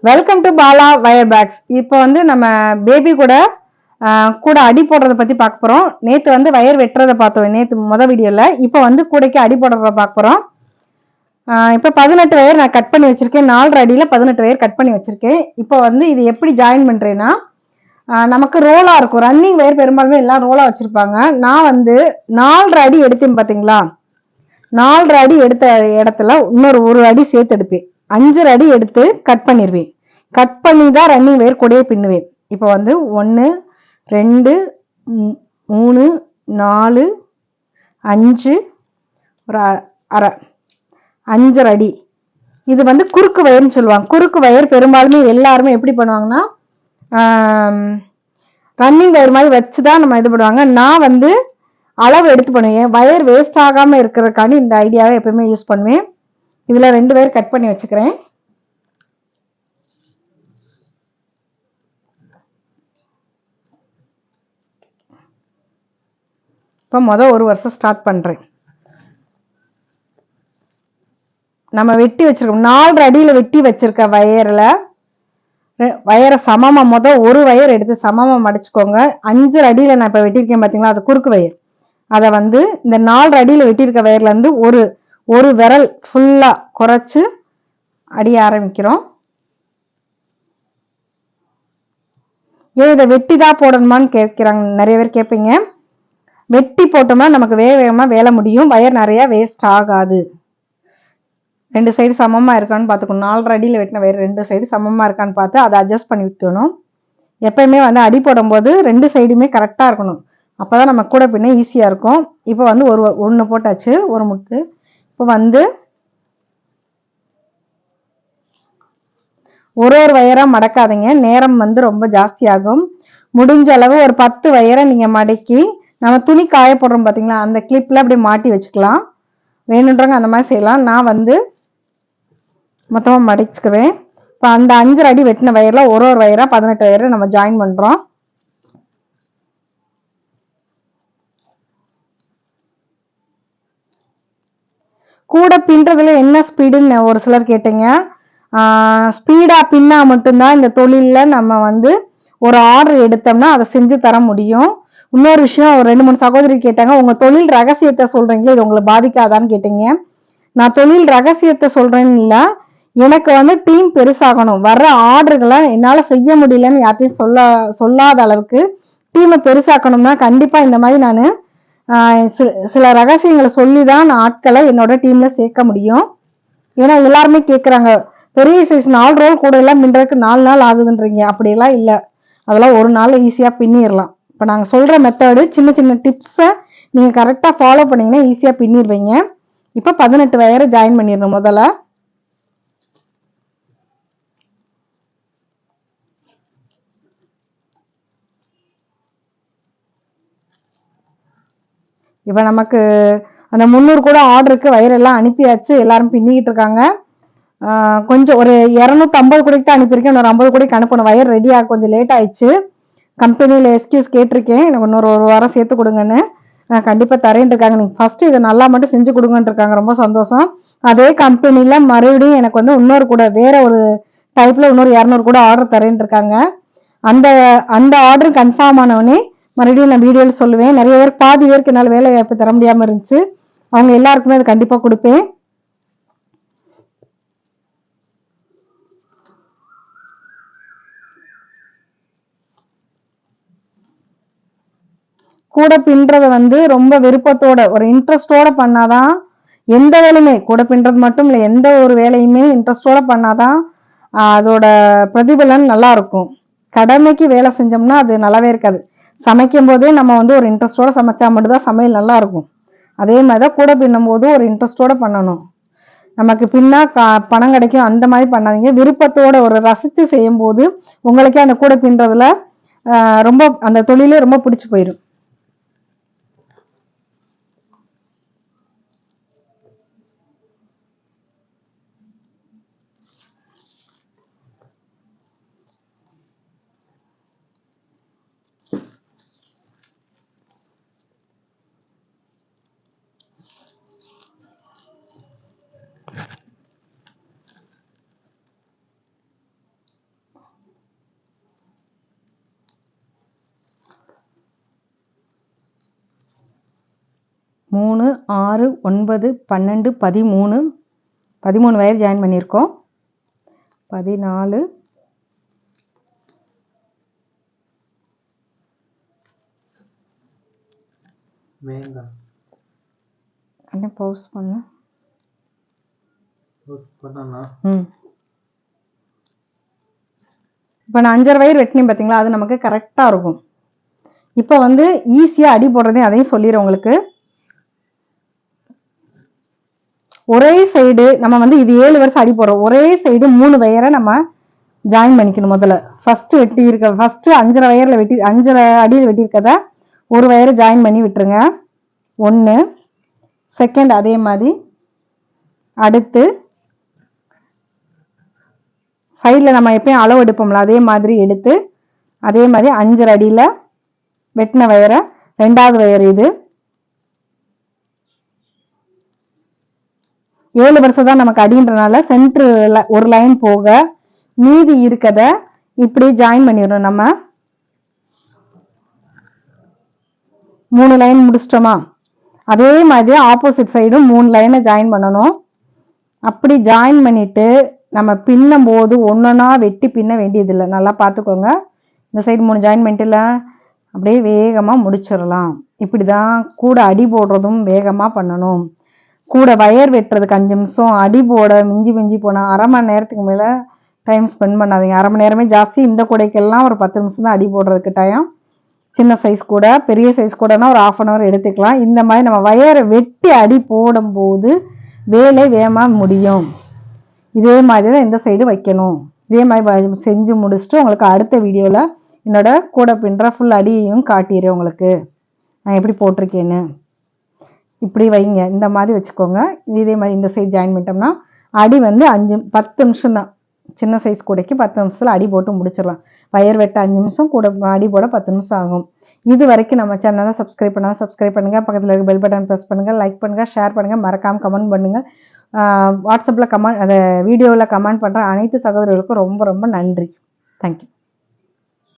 Welcome to Bala wire bags. இப்போ வந்து நம்ம பேபி கூட கூட அடி போடுறத பத்தி பார்க்க போறோம். நேத்து வந்து வயர் வெட்டுறத பார்த்தோம் நேத்து வீடியோல. இப்போ வந்து கூடைக்கு அடி போடுறத பார்க்க போறோம். இப்போ 18 வயர் நான் கட் பண்ணி வச்சிருக்கேன். 4 அடியில 18 வயர் கட் பண்ணி வச்சிருக்கேன். இப்போ வந்து இது எப்படி ஜாயின் பண்றேன்னா, நமக்கு ரோலா இருக்கும். ரன்னிங் வயர் பெரும்பாலுமே எல்லாம் ரோலா வச்சிருப்பாங்க. நான் வந்து 4 அடி எடுத்தேன் பாத்தீங்களா, 4 அடி எடுத்த இடத்துல இன்னொரு 1 அடி சேர்த்து எடுப்பேன். 5 அடி எடுத்து கட் பண்ணிடுவேன். கட் பண்ணி தான் ரன்னிங் வயர் கூடயே பின்னுவேன். இப்போ வந்து 1 2 3 4 5 ஒரு அரை 5 அடி. இது வந்து குறுக்கு வயர்னு சொல்லுவாங்க. குறுக்கு வயர் பெரும்பாலுமே எல்லாருமே எப்படி பண்ணுவாங்கன்னா, ரன்னிங் வயர் மாதிரி வச்சுதான் நம்ம இது பண்ணுவாங்க. நான் வந்து அளவு எடுத்து பண்ணுவேன். வயர் வேஸ்ட் ஆகாம இருக்கிறதுக்காண்டி இந்த ஐடியாவை எப்பவுமே யூஸ் பண்ணுவேன். இதுல 2 வயர் கட் பண்ணி வச்சுக்கிறேன். இப்போ ஒரு வருஷம் ஸ்டார்ட் பண்றேன். நம்ம வெட்டி வச்சிருக்கோம் 4 அடியில வெட்டி வச்சிருக்க வயரை சமமா ஒரு வயர் எடுத்து சமமா மடிச்சுக்கோங்க. 5 அடியில நான் இப்ப வெட்டியிருக்கேன் பாத்தீங்களா, அது குறுக்கு வயர். அதை வந்து இந்த 4 அடியில வெட்டியிருக்க வயர்ல இருந்து ஒரு விரல் ஃபுல்லா குறைச்சு அடிய ஆரம்பிக்கிறோம். ஏன் இதை வெட்டிதான் போடணுமான்னு கேட்கிறாங்க, நிறைய பேர் கேட்பீங்க. வெட்டி போட்டோம்னா நமக்கு வேகமா வேலை முடியும், வயர் நிறைய வேஸ்ட் ஆகாது. 2 சைடு சமமா இருக்கான்னு பார்த்துக்கணும். 4 அடியில் வெட்டின வயர் 2 சைடு சமமா இருக்கான்னு பார்த்து அதை அட்ஜஸ்ட் பண்ணி விட்டுக்கணும். எப்பயுமே வந்து அடி போடும்போது 2 சைடுமே கரெக்டாக இருக்கணும். அப்போதான் நம்ம கூட பின்ன ஈஸியாக இருக்கும். இப்போ வந்து ஒன்று போட்டாச்சு, ஒரு முட்டு. இப்போ வந்து ஒரு வயராக மடக்காதீங்க, நேரம் வந்து ரொம்ப ஜாஸ்தி ஆகும். முடிஞ்ச அளவு ஒரு 10 வயரை நீங்கள் மடக்கி, நம்ம துணி காய போடுறோம் பார்த்தீங்களா, அந்த கிளிப்பில் அப்படியே மாட்டி வச்சுக்கலாம். வேணுன்றவங்க அந்த மாதிரி செய்யலாம். நான் வந்து மொத்தமாக மடிச்சுக்குவேன். இப்போ அந்த 5 அடி வெட்டின வயர்ல ஒரு வயரா 18 வயரை நம்ம ஜாயின் பண்றோம். கூட பின்றதுல என்ன ஸ்பீடுன்னு ஒரு சிலர் கேட்டீங்க. ஸ்பீடா பின்னா மட்டும்தான் இந்த தொழில நம்ம வந்து ஒரு ஆர்டர் எடுத்தோம்னா அதை செஞ்சு தர முடியும். இன்னொரு விஷயம், ஒரு 2-3 சகோதரி கேட்டாங்க, உங்க தொழில் ரகசியத்தை சொல்றீங்களா, இது உங்களை பாதிக்காதான்னு கேட்டீங்க. நான் தொழில் ரகசியத்தை சொல்றேன்னு இல்லை, எனக்கு வந்து டீம் பெருசாகணும். வர்ற ஆர்டர்களை என்னால செய்ய முடியலன்னு யார்ட்டையும் சொல்லாத அளவுக்கு டீமை பெருசாக்கணும்னா கண்டிப்பா இந்த மாதிரி நான் சில ரகசியங்களை சொல்லிதான் ஆட்களை என்னோட டீம்ல சேர்க்க முடியும். ஏன்னா எல்லாருமே கேட்கறாங்க, பெரிய சைஸ் 4 ரோல் கூட எல்லாம் பின்றதுக்கு 4 நாள் ஆகுதுன்றீங்க. அப்படியெல்லாம் இல்லை, அதெல்லாம் ஒரு நாள் ஈஸியா பின்னிடலாம். இப்ப நாங்க சொல்ற மெத்தடு சின்ன சின்ன டிப்ஸை நீங்க கரெக்டா ஃபாலோ பண்ணீங்கன்னா ஈஸியா பின்னிடுவீங்க. இப்ப 18 வயரை ஜாயின் பண்ணிடணும். முதல்ல இப்ப நமக்கு அந்த 300 கூட ஆர்டருக்கு வயரெல்லாம் அனுப்பியாச்சு, எல்லாரும் பின்னிக்கிட்டு இருக்காங்க. கொஞ்சம் ஒரு 250 கூடைக்கு தான் அனுப்பியிருக்கேன், இன்னொரு 50 கூடைக்கு அனுப்பணும். வயர் ரெடியாக கொஞ்சம் லேட் ஆயிடுச்சு. கம்பெனியில் எக்ஸ்கியூஸ் கேட்டிருக்கேன், எனக்கு இன்னொரு 1 வாரம் சேர்த்து கொடுங்கன்னு. கண்டிப்பாக தரேன் இருக்காங்க. நீங்கள் ஃபர்ஸ்ட் இதை நல்லா மட்டும் செஞ்சு கொடுங்கன்னு இருக்காங்க. ரொம்ப சந்தோஷம். அதே கம்பெனியில் மறுபடியும் எனக்கு வந்து இன்னொரு கூட வேற ஒரு டைப்ல இன்னொரு 200 கூட ஆர்டர் தரேன் இருக்காங்க. அந்த அந்த ஆர்டர் கன்ஃபார்ம் ஆனவனே மறுபடியும் நான் வீடியோவில் சொல்லுவேன். நிறைய பேர் பாதி பேருக்கு என்னால் வேலை வாய்ப்பு தர முடியாம இருந்துச்சு, அவங்க எல்லாருக்குமே அது கண்டிப்பா கொடுப்பேன். கூட பின்றதை வந்து ரொம்ப விருப்பத்தோட ஒரு இன்ட்ரெஸ்டோட பண்ணாதான் எந்த வேலையுமே, கூட பின்றது மட்டும் இல்லை, எந்த ஒரு வேலையுமே இன்ட்ரெஸ்டோட பண்ணாதான் அதோட பிரதிபலன் நல்லா இருக்கும். கடமைக்கு வேலை செஞ்சோம்னா அது நல்லாவே இருக்காது. சமைக்கும் போதே நம்ம வந்து ஒரு இன்ட்ரெஸ்டோட சமைச்சா மட்டும்தான் சமையல் நல்லா இருக்கும். அதே மாதிரிதான் கூட பின்னும் போது ஒரு இன்ட்ரெஸ்டோட பண்ணணும். நமக்கு பின்னா பணம் கிடைக்கும் அந்த மாதிரி பண்ணாதீங்க. விருப்பத்தோட ஒரு ரசிச்சு செய்யும் போது உங்களுக்கே அந்த கூட பின்றதுல ரொம்ப அந்த தொழிலே ரொம்ப பிடிச்சு போயிடும். 3 6 9 12 13 வயர் ஜாயின் பண்ணியிருக்கோம். 14 அண்ணே பவுஸ் பண்ணு. இப்போ நான் 5.5 வயர் வெட்டினேன் பார்த்தீங்களா, அது நமக்கு கரெக்டாக இருக்கும். இப்போ வந்து ஈஸியாக அடி போடுறதையும் அதையும் சொல்லிடுறேன் உங்களுக்கு. ஒரே சைடு நம்ம வந்து இது 7 வருஷம் அடி போடுறோம். ஒரே சைடு 3 வயரை நம்ம ஜாயின் பண்ணிக்கணும். முதல்ல ஃபர்ஸ்ட் 5.5 வயரில் 5.5 அடியில் வெட்டியிருக்கத ஒரு வயரை ஜாயின் பண்ணி விட்டுருங்க. 1 செகண்ட் அதே மாதிரி அடுத்து சைடில் நம்ம எப்பயும் அளவு எடுப்போம்ல அதே மாதிரி எடுத்து அதே மாதிரி 5.5 அடியில் வெட்டின வயரை 2வது வயர் இது 7 வருஷம் தான் நமக்கு அடின்றனால சென்டர்ல ஒரு லைன் போக மீதி இருக்கத இப்படி ஜாயின் பண்ணிடுறோம். நம்ம 3 லைன் முடிச்சிட்டோமா, அதே மாதிரி ஆப்போசிட் சைடும் 3 லைனை ஜாயின் பண்ணணும். அப்படி ஜாயின் பண்ணிட்டு நம்ம பின்னும் போது ஒன்னொன்னா வெட்டி பின்ன வேண்டியதில்லை. நல்லா பார்த்துக்கோங்க. இந்த சைடு 3 ஜாயின் பண்ணிட்டுல அப்படியே வேகமாக முடிச்சிடலாம். இப்படி தான் கூட அடி போடுறதும் வேகமாக பண்ணணும். கூட வயர் வெட்டுறதுக்கு 5 நிமிஷம், அடி போட மிஞ்சி போனால் அரை மணி நேரத்துக்கு மேலே டைம் ஸ்பெண்ட் பண்ணாதீங்க. அரை மணி நேரமே ஜாஸ்தி. இந்த கூடைக்கெல்லாம் ஒரு 10 நிமிஷம் தான் அடி போடுறதுக்கு டைம். சின்ன சைஸ் கூட பெரிய சைஸ் கூடனா ஒரு 1/2 hour எடுத்துக்கலாம். இந்த மாதிரி நம்ம வயரை வெட்டி அடி போடும்போது வேலை வேகமாக முடியும். இதே மாதிரி தான் இந்த சைடு வைக்கணும். இதே மாதிரி செஞ்சு முடிச்சுட்டு உங்களுக்கு அடுத்த வீடியோவில் என்னோட கூட பின்னுற ஃபுல் அடியையும் காட்டிடுறேன் உங்களுக்கு நான் எப்படி போட்டிருக்கேன்னு. இப்படி வைங்க, இந்த மாதிரி வச்சுக்கோங்க. இதே மாதிரி இந்த சைடு ஜாயின் பண்ணிட்டோம்னா அடி வந்து 10 நிமிஷம் தான். சின்ன சைஸ் கூடைக்கு 10 நிமிஷத்தில் அடி போட்டு முடிச்சிடலாம். வயர் வெட்ட 5 நிமிஷம், கூட அடி போட 10 நிமிஷம் ஆகும். இது வரைக்கும் நம்ம சேனலை சப்ஸ்கிரைப் பண்ணுங்கள். பக்கத்தில் இருக்க பெல் பட்டன் ப்ரெஸ் பண்ணுங்கள். லைக் பண்ணுங்கள், ஷேர் பண்ணுங்கள், மறக்காமல் கமெண்ட் பண்ணுங்கள். வாட்ஸ்அப்பில் வீடியோவில் கமெண்ட் பண்ணுற அனைத்து சகோதரர்களுக்கும் ரொம்ப ரொம்ப நன்றி. தேங்க்யூ.